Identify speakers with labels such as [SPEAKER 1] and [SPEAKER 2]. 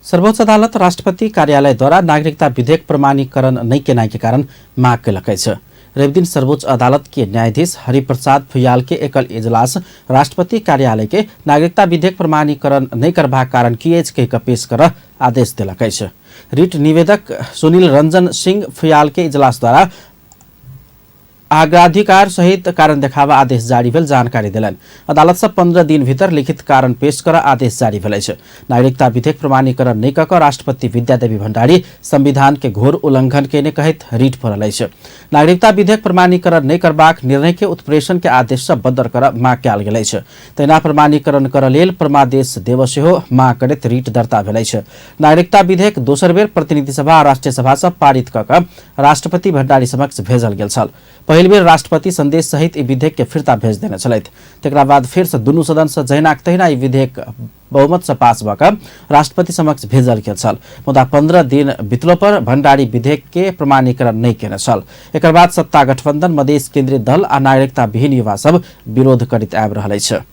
[SPEAKER 1] सर्वोच्च अदालत राष्ट्रपति कार्यालयद्वारा नागरिकता विधेयक प्रमाणीकरण नहीं केनाई के कारण माग कयलकै छ। रवि दिन सर्वोच्च अदालत के न्यायाधीश हरिप्रसाद फुयाल के एकल इजलास राष्ट्रपति कार्यालय के नागरिकता विधेयक प्रमाणीकरण नहीं करबाक कारण किएच के पेश कर आदेश दिलकै छ। रिट निवेदक सुनील रंजन सिंह फुयाल के इजलास द्वारा अग्राधिकार सहित कारण देखावा आदेश जारी भेल जानकारी दिलन। अदालत से 15 दिन भीतर लिखित कारण पेश कर आदेश जारी भेल छै। नागरिकता विधेयक प्रमाणीकरण नहीं कऽ राष्ट्रपति विद्यादेवी भण्डारी संविधान के घोर उल्लंघन केने कहैत रिट पड़ल छै। नागरिकता विधेयक प्रमाणीकरण नहीं करबाक निर्णय के उत्प्रेषण के आदेश से बदर कर माग कयल गेल छै। तहिना प्रमाणीकरण कर लेल परमादेश देव सेहो माग करैत रिट दर्ता भेल छै। नागरिकता विधेयक दोसर बेर प्रतिनिधि सभा आ राष्ट्रिय सभा से पारित कऽ राष्ट्रपति भण्डारी समक्ष भेजल गेल छल। पहिल बेर राष्ट्रपति संदेश सहित ई विधेयक के फिरता भेज देने छलैथ। तकरा बाद फिर से दुनू सदन से जहिनाक तहिना ई विधेयक बहुमत से पास भऽ कऽ राष्ट्रपति समक्ष भेजल गेल छल। मुदा 15 दिन बीतलो पर भण्डारी विधेयक के प्रमाणीकरण नहीं केने छल। एकर बाद सत्ता गठबंधन मधेश केंद्रीय दल आ नागरिकता विहीन युवा सब विरोध करैत आबि रहल अछि।